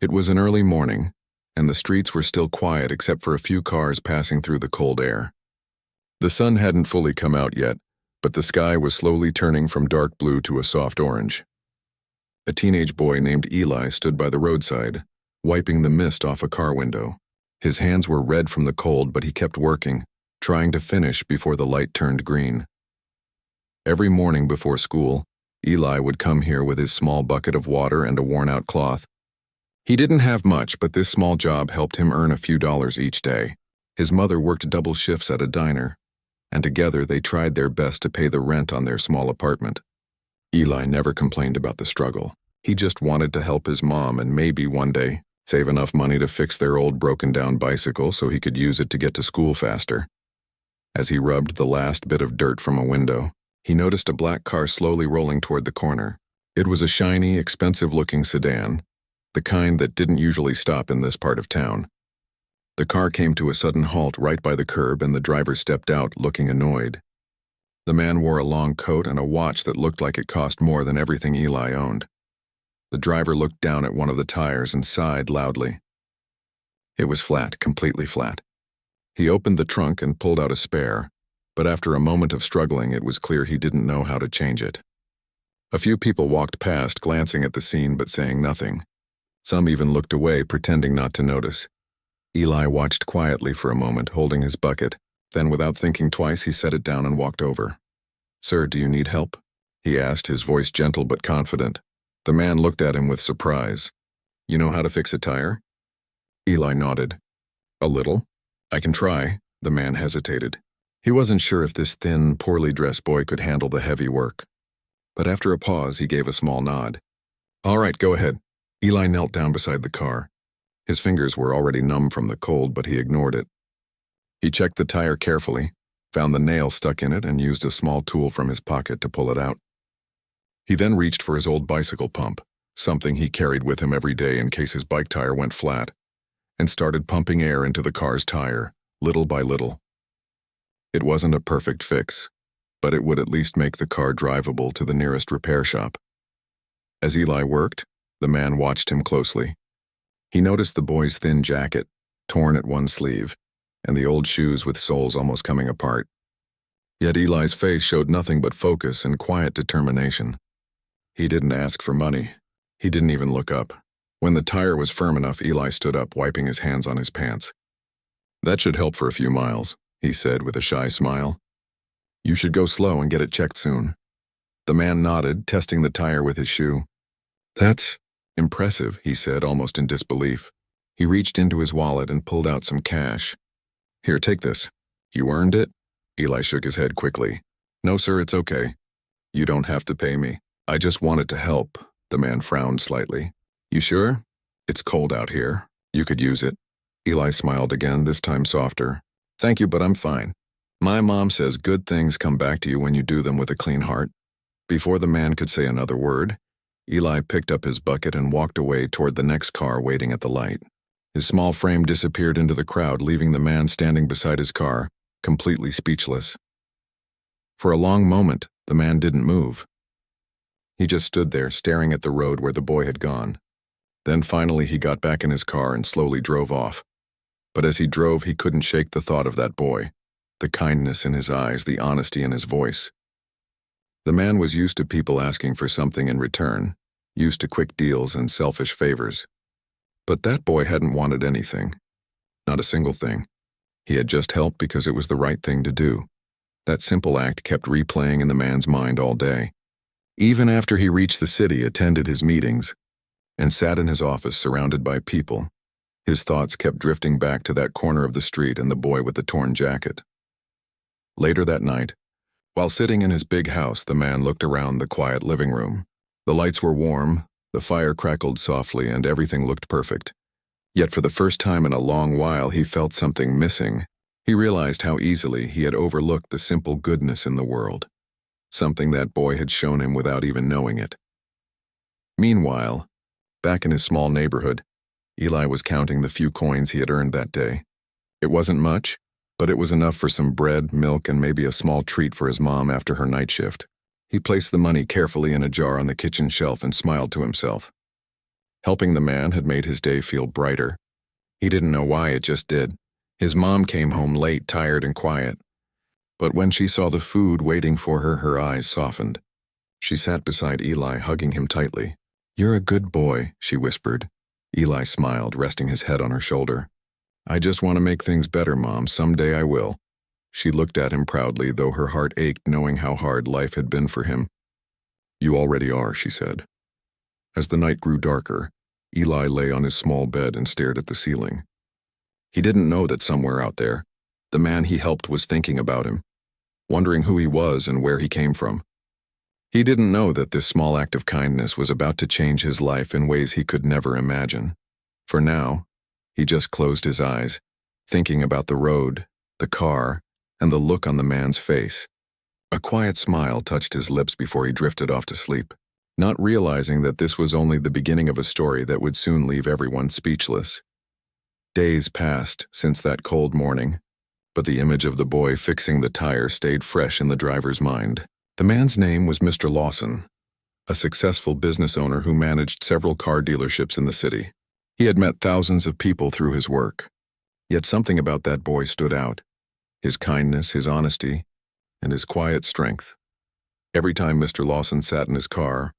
It was an early morning, and the streets were still quiet except for a few cars passing through the cold air. The sun hadn't fully come out yet, but the sky was slowly turning from dark blue to a soft orange. A teenage boy named Eli stood by the roadside, wiping the mist off a car window. His hands were red from the cold, but he kept working, trying to finish before the light turned green. Every morning before school, Eli would come here with his small bucket of water and a worn-out cloth. He didn't have much, but this small job helped him earn a few dollars each day. His mother worked double shifts at a diner, and together they tried their best to pay the rent on their small apartment. Eli never complained about the struggle. He just wanted to help his mom and maybe one day save enough money to fix their old broken-down bicycle so he could use it to get to school faster. As he rubbed the last bit of dirt from a window, he noticed a black car slowly rolling toward the corner. It was a shiny, expensive-looking sedan, the kind that didn't usually stop in this part of town. The car came to a sudden halt right by the curb, and the driver stepped out, looking annoyed. The man wore a long coat and a watch that looked like it cost more than everything Eli owned. The driver looked down at one of the tires and sighed loudly. It was flat, completely flat. He opened the trunk and pulled out a spare, but after a moment of struggling, it was clear he didn't know how to change it. A few people walked past, glancing at the scene but saying nothing. Some even looked away, pretending not to notice. Eli watched quietly for a moment, holding his bucket. Then, without thinking twice, he set it down and walked over. "Sir, do you need help?" he asked, his voice gentle but confident. The man looked at him with surprise. "You know how to fix a tire?" Eli nodded. "A little. I can try." The man hesitated. He wasn't sure if this thin, poorly dressed boy could handle the heavy work. But after a pause, he gave a small nod. "All right, go ahead." Eli knelt down beside the car. His fingers were already numb from the cold, but he ignored it. He checked the tire carefully, found the nail stuck in it, and used a small tool from his pocket to pull it out. He then reached for his old bicycle pump, something he carried with him every day in case his bike tire went flat, and started pumping air into the car's tire, little by little. It wasn't a perfect fix, but it would at least make the car drivable to the nearest repair shop. As Eli worked, the man watched him closely. He noticed the boy's thin jacket, torn at one sleeve, and the old shoes with soles almost coming apart. Yet Eli's face showed nothing but focus and quiet determination. He didn't ask for money. He didn't even look up. When the tire was firm enough, Eli stood up, wiping his hands on his pants. "That should help for a few miles," he said with a shy smile. "You should go slow and get it checked soon." The man nodded, testing the tire with his shoe. "That's impressive," he said, almost in disbelief. He reached into his wallet and pulled out some cash. "Here, take this. You earned it?" Eli shook his head quickly. "No, sir, it's okay. You don't have to pay me. I just wanted to help." The man frowned slightly. "You sure? It's cold out here. You could use it." Eli smiled again, this time softer. "Thank you, but I'm fine. My mom says good things come back to you when you do them with a clean heart." Before the man could say another word, Eli picked up his bucket and walked away toward the next car waiting at the light. His small frame disappeared into the crowd, leaving the man standing beside his car, completely speechless. For a long moment, the man didn't move. He just stood there, staring at the road where the boy had gone. Then finally he got back in his car and slowly drove off. But as he drove, he couldn't shake the thought of that boy, the kindness in his eyes, the honesty in his voice. The man was used to people asking for something in return, used to quick deals and selfish favors. But that boy hadn't wanted anything. Not a single thing. He had just helped because it was the right thing to do. That simple act kept replaying in the man's mind all day. Even after he reached the city, attended his meetings, and sat in his office surrounded by people, his thoughts kept drifting back to that corner of the street and the boy with the torn jacket. Later that night, while sitting in his big house, the man looked around the quiet living room. The lights were warm, the fire crackled softly, and everything looked perfect. Yet for the first time in a long while, he felt something missing. He realized how easily he had overlooked the simple goodness in the world, something that boy had shown him without even knowing it. Meanwhile, back in his small neighborhood, Eli was counting the few coins he had earned that day. It wasn't much, but it was enough for some bread, milk, and maybe a small treat for his mom after her night shift. He placed the money carefully in a jar on the kitchen shelf and smiled to himself. Helping the man had made his day feel brighter. He didn't know why, it just did. His mom came home late, tired and quiet. But when she saw the food waiting for her, her eyes softened. She sat beside Eli, hugging him tightly. "You're a good boy," she whispered. Eli smiled, resting his head on her shoulder. "I just want to make things better, Mom. Someday I will." She looked at him proudly, though her heart ached knowing how hard life had been for him. "You already are," she said. As the night grew darker, Eli lay on his small bed and stared at the ceiling. He didn't know that somewhere out there, the man he helped was thinking about him, wondering who he was and where he came from. He didn't know that this small act of kindness was about to change his life in ways he could never imagine. For now, he just closed his eyes, thinking about the road, the car, and the look on the man's face. A quiet smile touched his lips before he drifted off to sleep, not realizing that this was only the beginning of a story that would soon leave everyone speechless. Days passed since that cold morning, but the image of the boy fixing the tire stayed fresh in the driver's mind. The man's name was Mr. Lawson, a successful business owner who managed several car dealerships in the city. He had met thousands of people through his work. Yet something about that boy stood out: his kindness, his honesty, and his quiet strength. Every time Mr. Lawson sat in his car,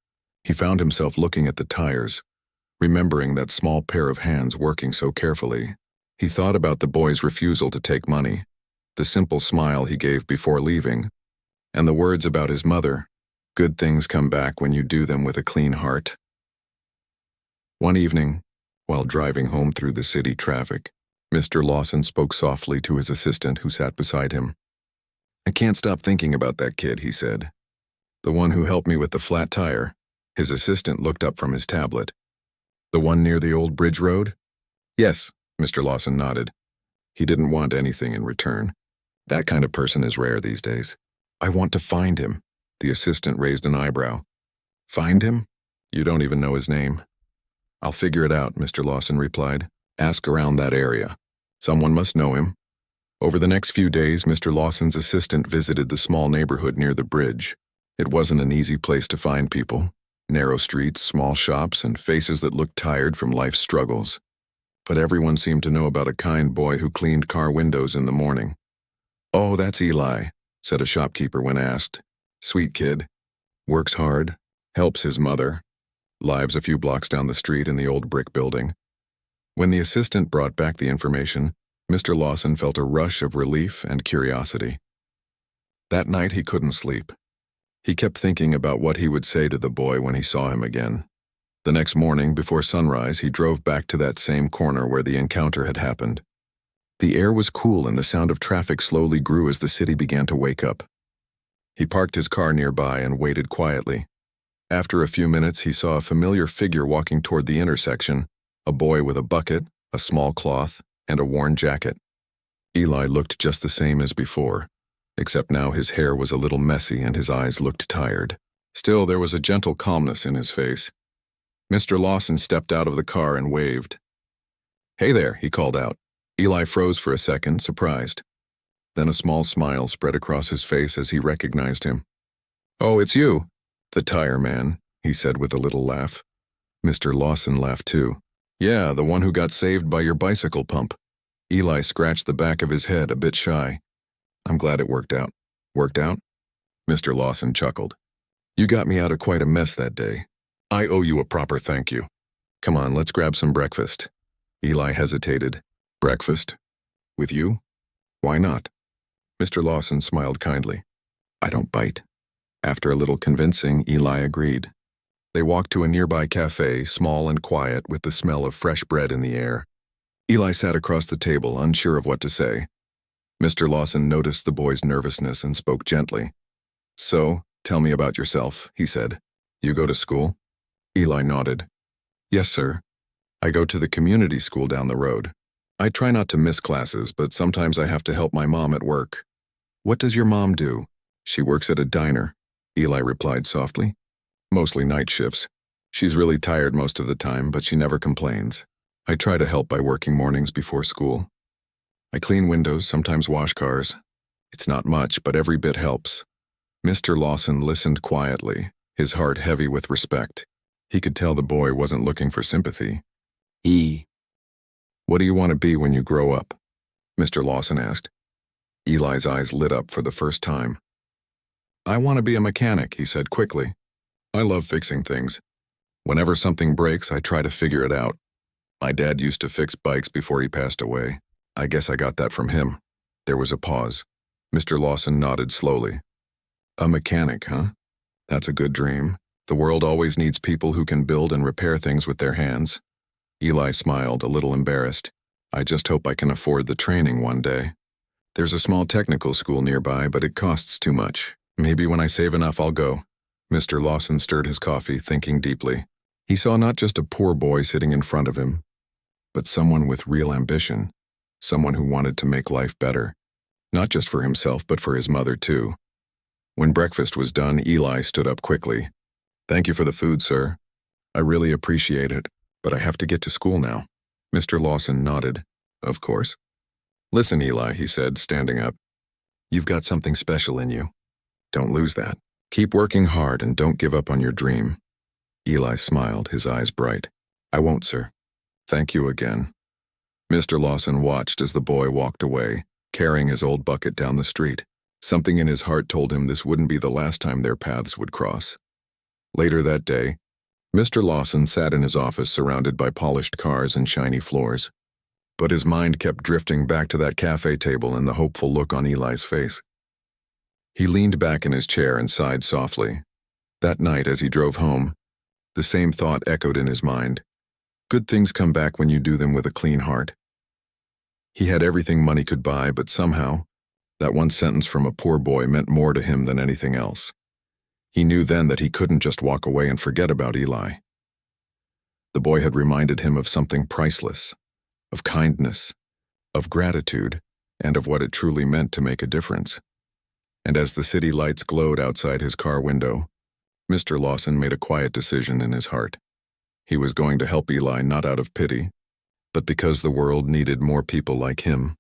he found himself looking at the tires, remembering that small pair of hands working so carefully. He thought about the boy's refusal to take money, the simple smile he gave before leaving, and the words about his mother, "Good things come back when you do them with a clean heart." One evening, while driving home through the city traffic, Mr. Lawson spoke softly to his assistant who sat beside him. "I can't stop thinking about that kid," he said. "The one who helped me with the flat tire." His assistant looked up from his tablet. "The one near the old bridge road?" "Yes," Mr. Lawson nodded. He didn't want anything in return. That kind of person is rare these days. "I want to find him." The assistant raised an eyebrow. "Find him? You don't even know his name." "I'll figure it out," Mr. Lawson replied. "Ask around that area. Someone must know him." Over the next few days, Mr. Lawson's assistant visited the small neighborhood near the bridge. It wasn't an easy place to find people. Narrow streets, small shops, and faces that looked tired from life's struggles. But everyone seemed to know about a kind boy who cleaned car windows in the morning. "Oh, that's Eli," said a shopkeeper when asked. "Sweet kid. Works hard. Helps his mother. Lives a few blocks down the street in the old brick building." When the assistant brought back the information, Mr. Lawson felt a rush of relief and curiosity. That night he couldn't sleep. He kept thinking about what he would say to the boy when he saw him again. The next morning, before sunrise, he drove back to that same corner where the encounter had happened. The air was cool and the sound of traffic slowly grew as the city began to wake up. He parked his car nearby and waited quietly. After a few minutes, he saw a familiar figure walking toward the intersection, a boy with a bucket, a small cloth, and a worn jacket. Eli looked just the same as before, except now his hair was a little messy and his eyes looked tired. Still, there was a gentle calmness in his face. Mr. Lawson stepped out of the car and waved. "Hey there," he called out. Eli froze for a second, surprised. Then a small smile spread across his face as he recognized him. "Oh, it's you, the tire man," he said with a little laugh. Mr. Lawson laughed too. "Yeah, the one who got saved by your bicycle pump." Eli scratched the back of his head, a bit shy. "I'm glad it worked out." "Worked out?" Mr. Lawson chuckled. "You got me out of quite a mess that day. I owe you a proper thank you. Come on, let's grab some breakfast." Eli hesitated. "Breakfast? With you? Why not?" Mr. Lawson smiled kindly. "I don't bite." After a little convincing, Eli agreed. They walked to a nearby cafe, small and quiet, with the smell of fresh bread in the air. Eli sat across the table, unsure of what to say. Mr. Lawson noticed the boy's nervousness and spoke gently. "So, tell me about yourself," he said. "You go to school?" Eli nodded. "Yes, sir. I go to the community school down the road. I try not to miss classes, but sometimes I have to help my mom at work." "What does your mom do?" "She works at a diner," Eli replied softly. "Mostly night shifts. She's really tired most of the time, but she never complains. I try to help by working mornings before school. I clean windows, sometimes wash cars. It's not much, but every bit helps." Mr. Lawson listened quietly, his heart heavy with respect. He could tell the boy wasn't looking for sympathy. What do you want to be when you grow up? Mr. Lawson asked. Eli's eyes lit up for the first time. I want to be a mechanic, he said quickly. I love fixing things. Whenever something breaks, I try to figure it out. My dad used to fix bikes before he passed away. I guess I got that from him. There was a pause. Mr. Lawson nodded slowly. A mechanic, huh? That's a good dream. The world always needs people who can build and repair things with their hands. Eli smiled, a little embarrassed. I just hope I can afford the training one day. There's a small technical school nearby, but it costs too much. Maybe when I save enough, I'll go. Mr. Lawson stirred his coffee, thinking deeply. He saw not just a poor boy sitting in front of him, but someone with real ambition, someone who wanted to make life better, not just for himself, but for his mother, too. When breakfast was done, Eli stood up quickly. Thank you for the food, sir. I really appreciate it, but I have to get to school now. Mr. Lawson nodded. Of course. Listen, Eli, he said, standing up. You've got something special in you. Don't lose that. Keep working hard and don't give up on your dream. Eli smiled, his eyes bright. I won't, sir. Thank you again. Mr. Lawson watched as the boy walked away, carrying his old bucket down the street. Something in his heart told him this wouldn't be the last time their paths would cross. Later that day, Mr. Lawson sat in his office surrounded by polished cars and shiny floors. But his mind kept drifting back to that cafe table and the hopeful look on Eli's face. He leaned back in his chair and sighed softly. That night, as he drove home, the same thought echoed in his mind. Good things come back when you do them with a clean heart. He had everything money could buy, but somehow, that one sentence from a poor boy meant more to him than anything else. He knew then that he couldn't just walk away and forget about Eli. The boy had reminded him of something priceless, of kindness, of gratitude, and of what it truly meant to make a difference. And as the city lights glowed outside his car window, Mr. Lawson made a quiet decision in his heart. He was going to help Eli not out of pity, but because the world needed more people like him.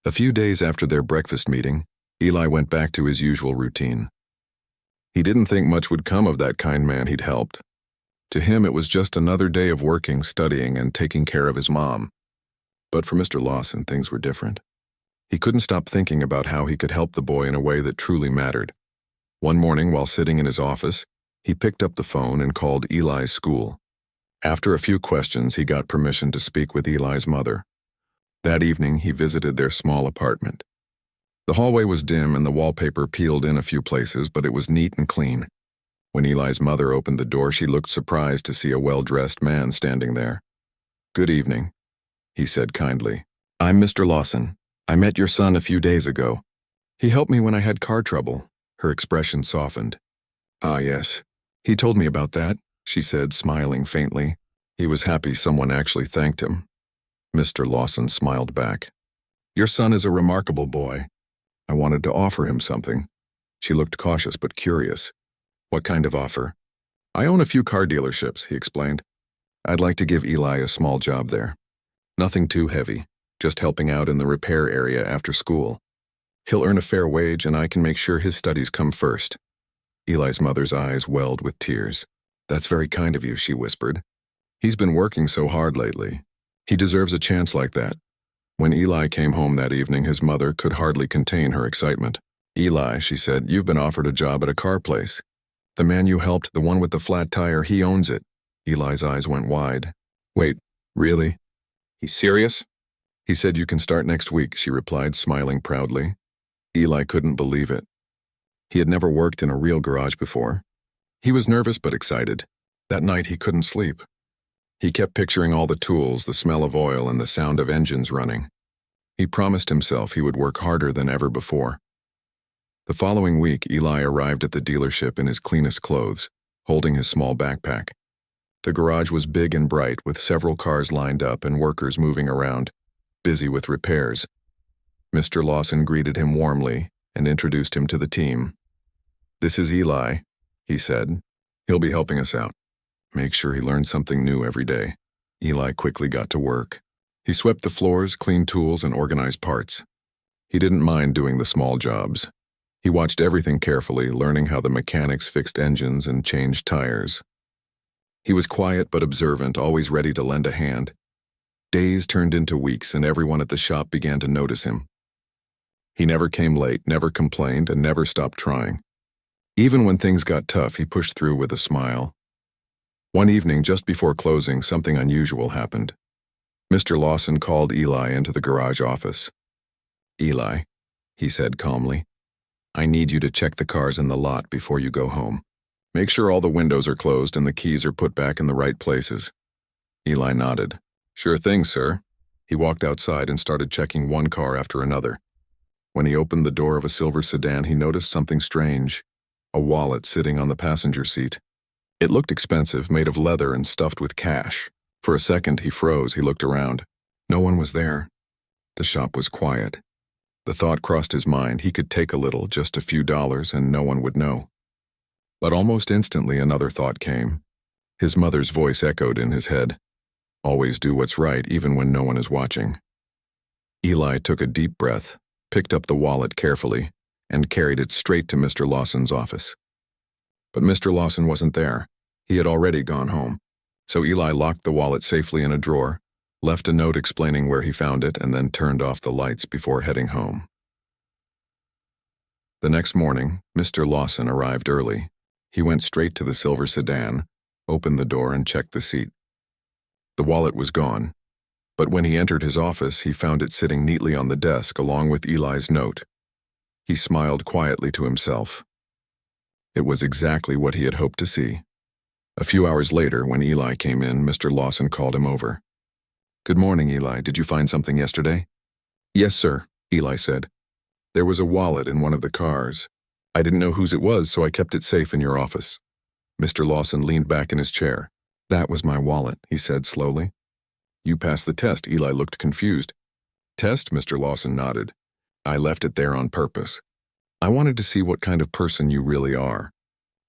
A few days after their breakfast meeting, Eli went back to his usual routine. He didn't think much would come of that kind man he'd helped. To him, it was just another day of working, studying, and taking care of his mom. But for Mr. Lawson, things were different. He couldn't stop thinking about how he could help the boy in a way that truly mattered. One morning, while sitting in his office, he picked up the phone and called Eli's school. After a few questions, he got permission to speak with Eli's mother. That evening, he visited their small apartment. The hallway was dim and the wallpaper peeled in a few places, but it was neat and clean. When Eli's mother opened the door, she looked surprised to see a well-dressed man standing there. Good evening, he said kindly. I'm Mr. Lawson. I met your son a few days ago. He helped me when I had car trouble. Her expression softened. Ah, yes. He told me about that, she said, smiling faintly. He was happy someone actually thanked him. Mr. Lawson smiled back. Your son is a remarkable boy. I wanted to offer him something. She looked cautious but curious. What kind of offer? I own a few car dealerships, he explained. I'd like to give Eli a small job there. Nothing too heavy, just helping out in the repair area after school. He'll earn a fair wage and I can make sure his studies come first. Eli's mother's eyes welled with tears. That's very kind of you, she whispered. He's been working so hard lately. He deserves a chance like that. When Eli came home that evening, his mother could hardly contain her excitement. Eli, she said, you've been offered a job at a car place. The man you helped, the one with the flat tire, he owns it. Eli's eyes went wide. Wait, really? He's serious? He said you can start next week, she replied, smiling proudly. Eli couldn't believe it. He had never worked in a real garage before. He was nervous but excited. That night he couldn't sleep. He kept picturing all the tools, the smell of oil, and the sound of engines running. He promised himself he would work harder than ever before. The following week, Eli arrived at the dealership in his cleanest clothes, holding his small backpack. The garage was big and bright, with several cars lined up and workers moving around, busy with repairs. Mr. Lawson greeted him warmly and introduced him to the team. This is Eli, he said. He'll be helping us out. Make sure he learns something new every day. Eli quickly got to work. He swept the floors, cleaned tools, and organized parts. He didn't mind doing the small jobs. He watched everything carefully, learning how the mechanics fixed engines and changed tires. He was quiet but observant, always ready to lend a hand. Days turned into weeks, and everyone at the shop began to notice him. He never came late, never complained, and never stopped trying. Even when things got tough, he pushed through with a smile. One evening, just before closing, something unusual happened. Mr. Lawson called Eli into the garage office. "Eli," he said calmly, "I need you to check the cars in the lot before you go home. Make sure all the windows are closed and the keys are put back in the right places." Eli nodded. "Sure thing, sir." He walked outside and started checking one car after another. When he opened the door of a silver sedan, he noticed something strange: a wallet sitting on the passenger seat. It looked expensive, made of leather and stuffed with cash. For a second, he froze. He looked around. No one was there. The shop was quiet. The thought crossed his mind: he could take a little, just a few dollars, and no one would know. But almost instantly, another thought came. His mother's voice echoed in his head. Always do what's right, even when no one is watching. Eli took a deep breath, picked up the wallet carefully, and carried it straight to Mr. Lawson's office. But Mr. Lawson wasn't there. He had already gone home. So Eli locked the wallet safely in a drawer, left a note explaining where he found it, and then turned off the lights before heading home. The next morning, Mr. Lawson arrived early. He went straight to the silver sedan, opened the door, and checked the seat. The wallet was gone, but when he entered his office, he found it sitting neatly on the desk along with Eli's note. He smiled quietly to himself. It was exactly what he had hoped to see. A few hours later, when Eli came in, Mr. Lawson called him over. "Good morning, Eli. Did you find something yesterday?" "Yes, sir," Eli said. "There was a wallet in one of the cars. I didn't know whose it was, so I kept it safe in your office." Mr. Lawson leaned back in his chair. "That was my wallet," he said slowly. "You passed the test." Eli looked confused. "Test?" Mr. Lawson nodded. "I left it there on purpose. I wanted to see what kind of person you really are.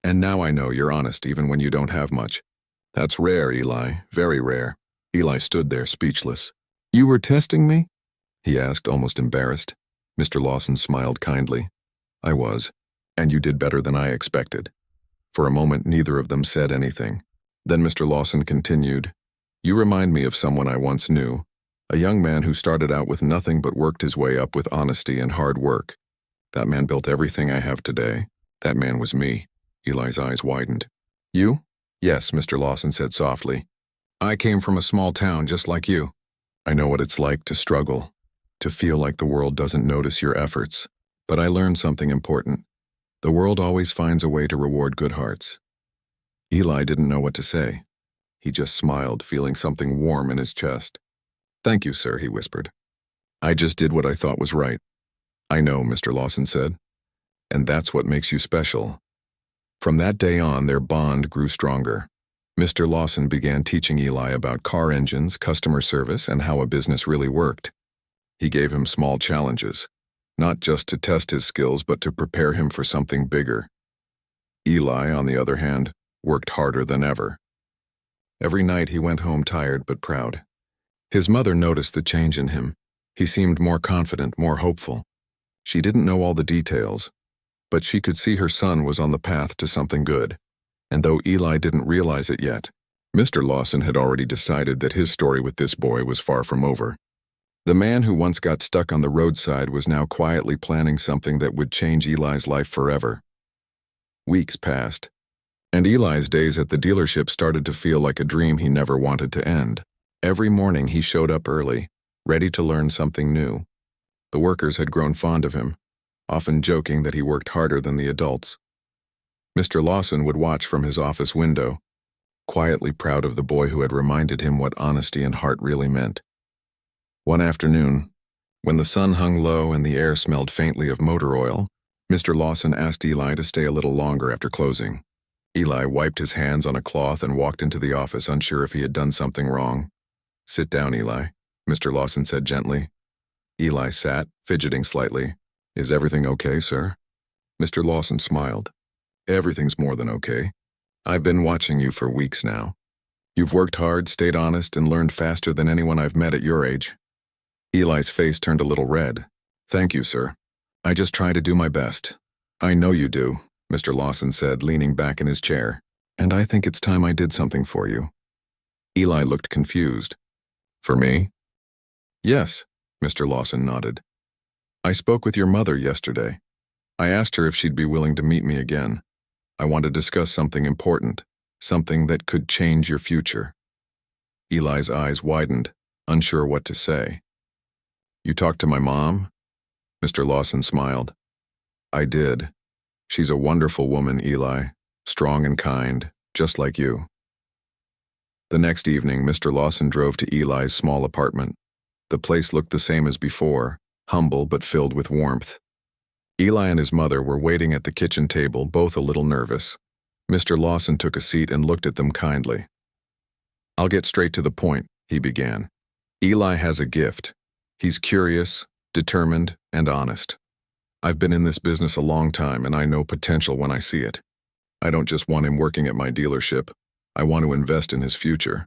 And now I know you're honest even when you don't have much. That's rare, Eli, very rare." Eli stood there speechless. "You were testing me?" he asked, almost embarrassed. Mr. Lawson smiled kindly. "I was, and you did better than I expected." For a moment, neither of them said anything. Then Mr. Lawson continued, "You remind me of someone I once knew, a young man who started out with nothing but worked his way up with honesty and hard work. That man built everything I have today. That man was me." Eli's eyes widened. "You?" "Yes," Mr. Lawson said softly. "I came from a small town just like you. I know what it's like to struggle, to feel like the world doesn't notice your efforts. But I learned something important. The world always finds a way to reward good hearts." Eli didn't know what to say. He just smiled, feeling something warm in his chest. "Thank you, sir," he whispered. "I just did what I thought was right." "I know," Mr. Lawson said. "And that's what makes you special." From that day on, their bond grew stronger. Mr. Lawson began teaching Eli about car engines, customer service, and how a business really worked. He gave him small challenges, not just to test his skills, but to prepare him for something bigger. Eli, on the other hand, worked harder than ever. Every night he went home tired but proud. His mother noticed the change in him. He seemed more confident, more hopeful. She didn't know all the details, but she could see her son was on the path to something good. And though Eli didn't realize it yet, Mr. Lawson had already decided that his story with this boy was far from over. The man who once got stuck on the roadside was now quietly planning something that would change Eli's life forever. Weeks passed, and Eli's days at the dealership started to feel like a dream he never wanted to end. Every morning he showed up early, ready to learn something new. The workers had grown fond of him, often joking that he worked harder than the adults. Mr. Lawson would watch from his office window, quietly proud of the boy who had reminded him what honesty and heart really meant. One afternoon, when the sun hung low and the air smelled faintly of motor oil, Mr. Lawson asked Eli to stay a little longer after closing. Eli wiped his hands on a cloth and walked into the office, unsure if he had done something wrong. "Sit down, Eli," Mr. Lawson said gently. Eli sat, fidgeting slightly. "Is everything okay, sir?" Mr. Lawson smiled. "Everything's more than okay. I've been watching you for weeks now. You've worked hard, stayed honest, and learned faster than anyone I've met at your age." Eli's face turned a little red. "Thank you, sir. I just try to do my best." "I know you do," Mr. Lawson said, leaning back in his chair. And I think it's time I did something for you. Eli looked confused. For me? Yes, Mr. Lawson nodded. I spoke with your mother yesterday. I asked her if she'd be willing to meet me again. I want to discuss something important, something that could change your future. Eli's eyes widened, unsure what to say. You talked to my mom? Mr. Lawson smiled. I did. She's a wonderful woman, Eli, strong and kind, just like you. The next evening, Mr. Lawson drove to Eli's small apartment. The place looked the same as before, humble but filled with warmth. Eli and his mother were waiting at the kitchen table, both a little nervous. Mr. Lawson took a seat and looked at them kindly. I'll get straight to the point, he began. Eli has a gift. He's curious, determined, and honest. I've been in this business a long time, and I know potential when I see it. I don't just want him working at my dealership. I want to invest in his future.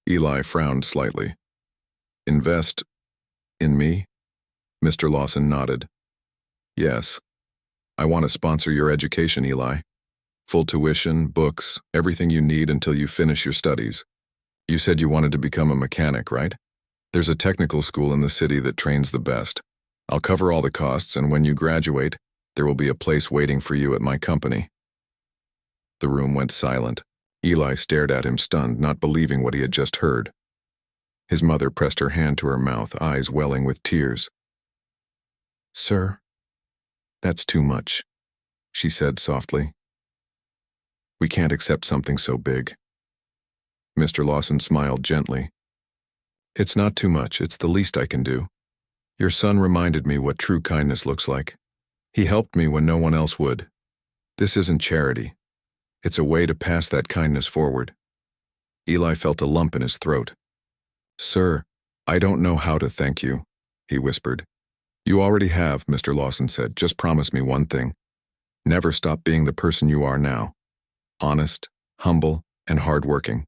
Eli frowned slightly. Invest in me? Mr. Lawson nodded. Yes. I want to sponsor your education, Eli. Full tuition, books, everything you need until you finish your studies. You said you wanted to become a mechanic, right? There's a technical school in the city that trains the best. I'll cover all the costs, and when you graduate, there will be a place waiting for you at my company. The room went silent. Eli stared at him, stunned, not believing what he had just heard. His mother pressed her hand to her mouth, eyes welling with tears. Sir, that's too much, she said softly. We can't accept something so big. Mr. Lawson smiled gently. It's not too much, it's the least I can do. Your son reminded me what true kindness looks like. He helped me when no one else would. This isn't charity. It's a way to pass that kindness forward. Eli felt a lump in his throat. Sir, I don't know how to thank you, he whispered. You already have, Mr. Lawson said. Just promise me one thing. Never stop being the person you are now. Honest, humble, and hardworking.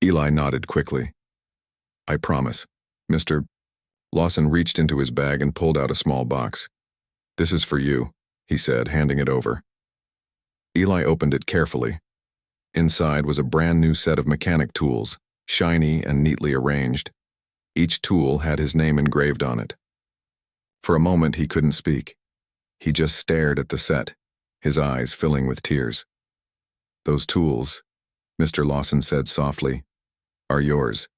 Eli nodded quickly. I promise. Mr. Lawson reached into his bag and pulled out a small box. This is for you, he said, handing it over. Eli opened it carefully. Inside was a brand new set of mechanic tools, shiny and neatly arranged. Each tool had his name engraved on it. For a moment he couldn't speak. He just stared at the set, his eyes filling with tears. Those tools, Mr. Lawson said softly, are yours.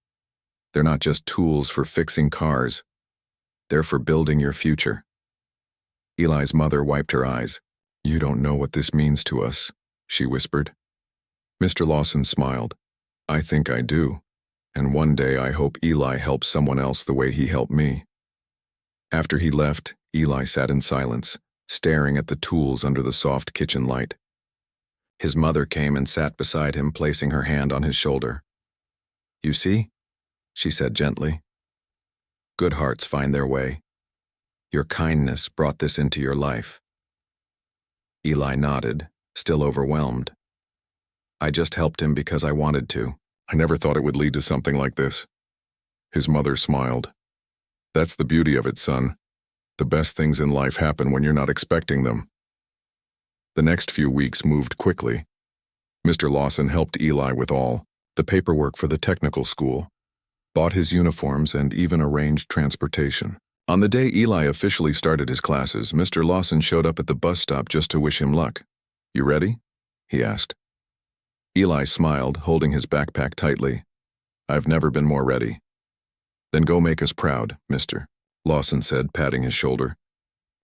They're not just tools for fixing cars. They're for building your future. Eli's mother wiped her eyes. You don't know what this means to us, she whispered. Mr. Lawson smiled. I think I do. And one day I hope Eli helps someone else the way he helped me. After he left, Eli sat in silence, staring at the tools under the soft kitchen light. His mother came and sat beside him, placing her hand on his shoulder. You see? She said gently. Good hearts find their way. Your kindness brought this into your life. Eli nodded, still overwhelmed. I just helped him because I wanted to. I never thought it would lead to something like this. His mother smiled. That's the beauty of it, son. The best things in life happen when you're not expecting them. The next few weeks moved quickly. Mr. Lawson helped Eli with all the paperwork for the technical school, bought his uniforms, and even arranged transportation. On the day Eli officially started his classes, Mr. Lawson showed up at the bus stop just to wish him luck. You ready? He asked. Eli smiled, holding his backpack tightly. I've never been more ready. Then go make us proud, Mr. Lawson said, patting his shoulder.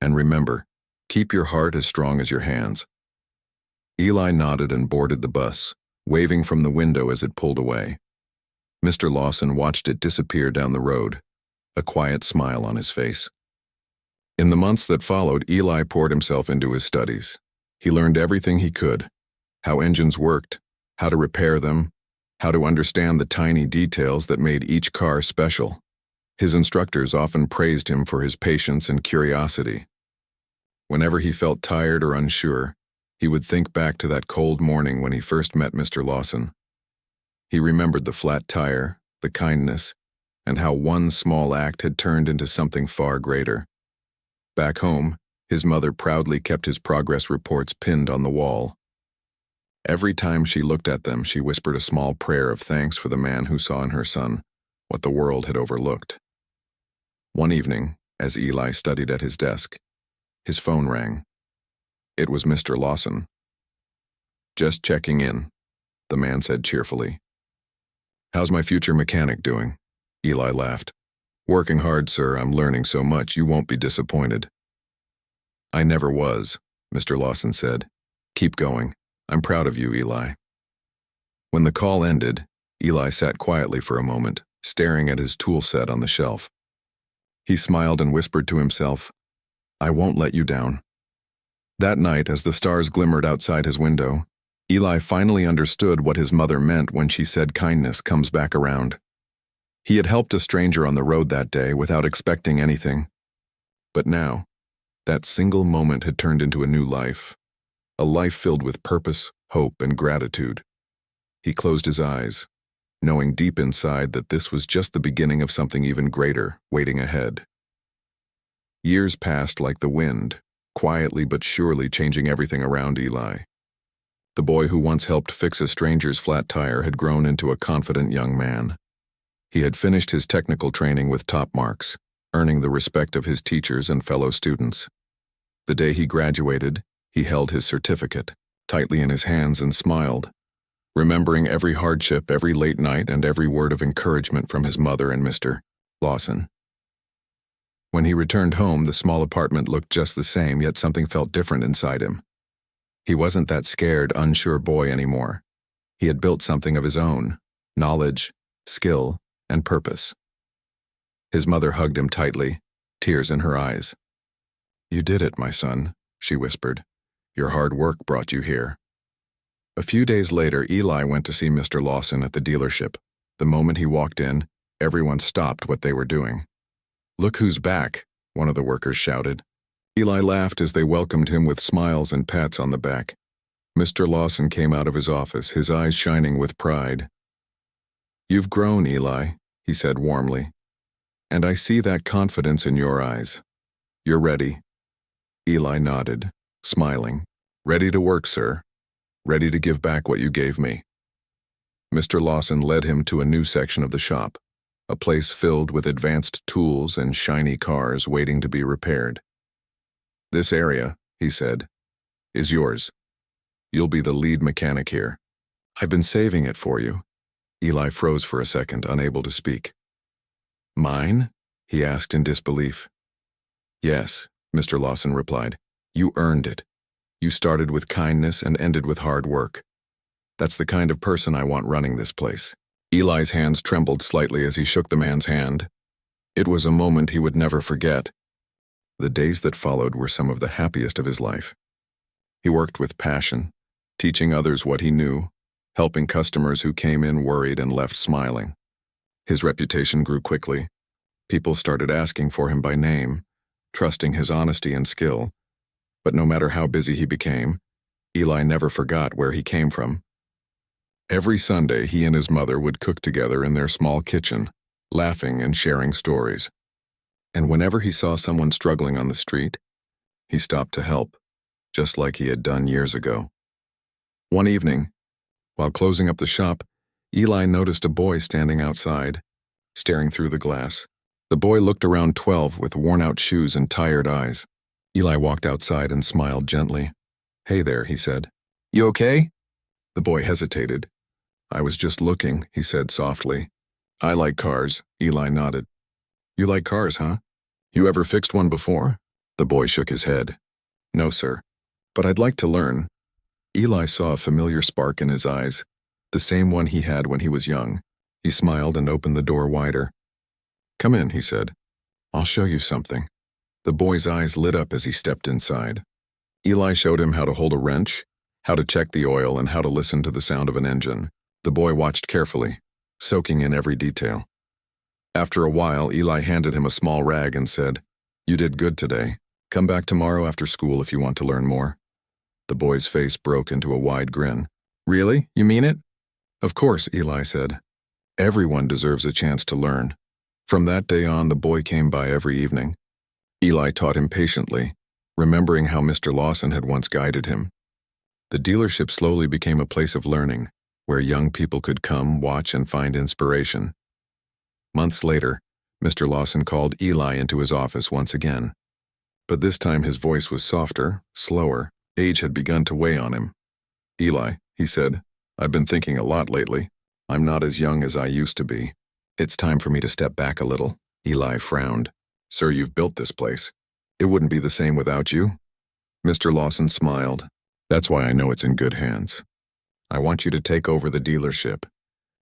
And remember, keep your heart as strong as your hands. Eli nodded and boarded the bus, waving from the window as it pulled away. Mr. Lawson watched it disappear down the road, a quiet smile on his face. In the months that followed, Eli poured himself into his studies. He learned everything he could, how engines worked, how to repair them, how to understand the tiny details that made each car special. His instructors often praised him for his patience and curiosity. Whenever he felt tired or unsure, he would think back to that cold morning when he first met Mr. Lawson. He remembered the flat tire, the kindness, and how one small act had turned into something far greater. Back home, his mother proudly kept his progress reports pinned on the wall. Every time she looked at them, she whispered a small prayer of thanks for the man who saw in her son what the world had overlooked. One evening, as Eli studied at his desk, his phone rang. It was Mr. Lawson. "Just checking in," the man said cheerfully. "How's my future mechanic doing?" Eli laughed. "Working hard, sir. I'm learning so much you won't be disappointed." "I never was," Mr. Lawson said. "Keep going. I'm proud of you, Eli." When the call ended, Eli sat quietly for a moment, staring at his tool set on the shelf. He smiled and whispered to himself, "I won't let you down." That night, as the stars glimmered outside his window, Eli finally understood what his mother meant when she said kindness comes back around. He had helped a stranger on the road that day without expecting anything. But now, that single moment had turned into a new life, a life filled with purpose, hope, and gratitude. He closed his eyes, knowing deep inside that this was just the beginning of something even greater waiting ahead. Years passed like the wind, quietly but surely changing everything around Eli. The boy who once helped fix a stranger's flat tire had grown into a confident young man. He had finished his technical training with top marks, earning the respect of his teachers and fellow students. The day he graduated, he held his certificate tightly in his hands and smiled, remembering every hardship, every late night, and every word of encouragement from his mother and Mr. Lawson. When he returned home, the small apartment looked just the same, yet something felt different inside him. He wasn't that scared, unsure boy anymore. He had built something of his own: knowledge, skill, and purpose. His mother hugged him tightly, tears in her eyes. "You did it, my son," she whispered. "Your hard work brought you here." A few days later, Eli went to see Mr. Lawson at the dealership. The moment he walked in, everyone stopped what they were doing. "Look who's back," one of the workers shouted. Eli laughed as they welcomed him with smiles and pats on the back. Mr. Lawson came out of his office, his eyes shining with pride. "You've grown, Eli," he said warmly. "And I see that confidence in your eyes. You're ready." Eli nodded, smiling. "Ready to work, sir. Ready to give back what you gave me." Mr. Lawson led him to a new section of the shop, a place filled with advanced tools and shiny cars waiting to be repaired. "This area," he said, "is yours. You'll be the lead mechanic here. I've been saving it for you." Eli froze for a second, unable to speak. "Mine?" he asked in disbelief. "Yes," Mr. Lawson replied. "You earned it. You started with kindness and ended with hard work. That's the kind of person I want running this place." Eli's hands trembled slightly as he shook the man's hand. It was a moment he would never forget. The days that followed were some of the happiest of his life. He worked with passion, teaching others what he knew, helping customers who came in worried and left smiling. His reputation grew quickly. People started asking for him by name, trusting his honesty and skill. But no matter how busy he became, Eli never forgot where he came from. Every Sunday, he and his mother would cook together in their small kitchen, laughing and sharing stories. And whenever he saw someone struggling on the street, he stopped to help, just like he had done years ago. One evening, while closing up the shop, Eli noticed a boy standing outside, staring through the glass. The boy looked around 12 with worn-out shoes and tired eyes. Eli walked outside and smiled gently. "Hey there," he said. "You okay?" The boy hesitated. "I was just looking," he said softly. "I like cars," Eli nodded. "You like cars, huh? You ever fixed one before?" The boy shook his head. "No, sir. But I'd like to learn." Eli saw a familiar spark in his eyes, the same one he had when he was young. He smiled and opened the door wider. "Come in," he said. "I'll show you something." The boy's eyes lit up as he stepped inside. Eli showed him how to hold a wrench, how to check the oil, and how to listen to the sound of an engine. The boy watched carefully, soaking in every detail. After a while, Eli handed him a small rag and said, "You did good today. Come back tomorrow after school if you want to learn more." The boy's face broke into a wide grin. "Really? You mean it?" "Of course," Eli said. "Everyone deserves a chance to learn." From that day on, the boy came by every evening. Eli taught him patiently, remembering how Mr. Lawson had once guided him. The dealership slowly became a place of learning, where young people could come, watch, and find inspiration. Months later, Mr. Lawson called Eli into his office once again. But this time his voice was softer, slower. Age had begun to weigh on him. "Eli," he said, "I've been thinking a lot lately. I'm not as young as I used to be. It's time for me to step back a little." Eli frowned. "Sir, you've built this place. It wouldn't be the same without you." Mr. Lawson smiled. "That's why I know it's in good hands. I want you to take over the dealership.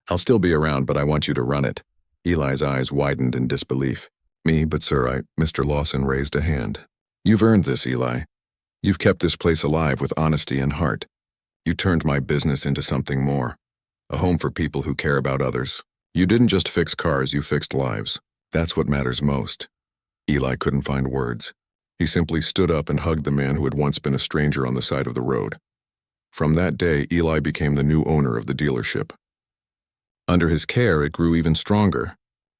I'll still be around, but I want you to run it." Eli's eyes widened in disbelief. "Me, but sir, Mr. Lawson raised a hand. "You've earned this, Eli. You've kept this place alive with honesty and heart. You turned my business into something more. A home for people who care about others. You didn't just fix cars, you fixed lives. That's what matters most." Eli couldn't find words. He simply stood up and hugged the man who had once been a stranger on the side of the road. From that day, Eli became the new owner of the dealership. Under his care, it grew even stronger.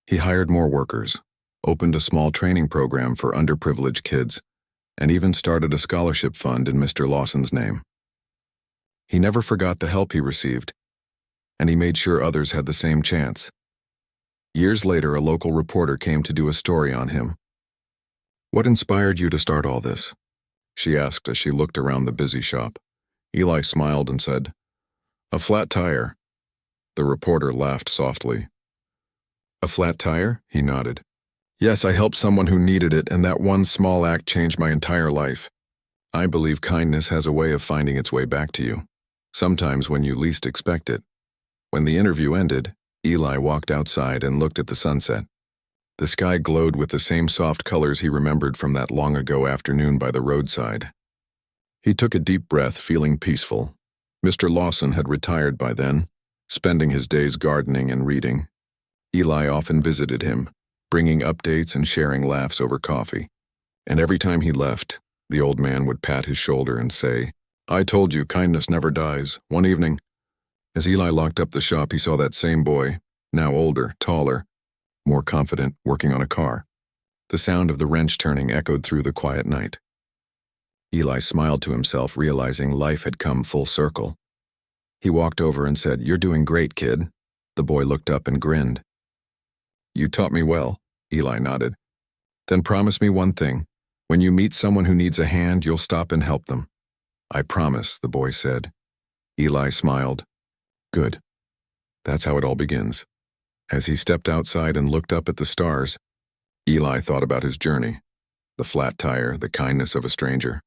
He hired more workers, opened a small training program for underprivileged kids, and even started a scholarship fund in Mr. Lawson's name. He never forgot the help he received, and he made sure others had the same chance. Years later, a local reporter came to do a story on him. "What inspired you to start all this?" she asked as she looked around the busy shop. Eli smiled and said, "A flat tire." The reporter laughed softly. "A flat tire?" He nodded. "Yes, I helped someone who needed it, and that one small act changed my entire life. I believe kindness has a way of finding its way back to you, sometimes when you least expect it." When the interview ended, Eli walked outside and looked at the sunset. The sky glowed with the same soft colors he remembered from that long-ago afternoon by the roadside. He took a deep breath, feeling peaceful. Mr. Lawson had retired by then, spending his days gardening and reading. Eli often visited him, bringing updates and sharing laughs over coffee. And every time he left, the old man would pat his shoulder and say, "I told you, kindness never dies." One evening, as Eli locked up the shop, he saw that same boy, now older, taller, more confident, working on a car. The sound of the wrench turning echoed through the quiet night. Eli smiled to himself, realizing life had come full circle. He walked over and said, "You're doing great, kid." The boy looked up and grinned. "You taught me well," Eli nodded. "Then promise me one thing. When you meet someone who needs a hand, you'll stop and help them." "I promise," the boy said. Eli smiled. "Good. That's how it all begins." As he stepped outside and looked up at the stars, Eli thought about his journey, the flat tire, the kindness of a stranger,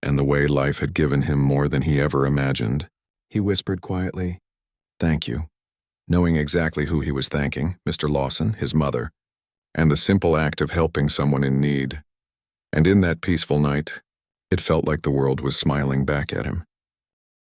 and the way life had given him more than he ever imagined. He whispered quietly, "Thank you," knowing exactly who he was thanking, Mr. Lawson, his mother, and the simple act of helping someone in need. And in that peaceful night, it felt like the world was smiling back at him.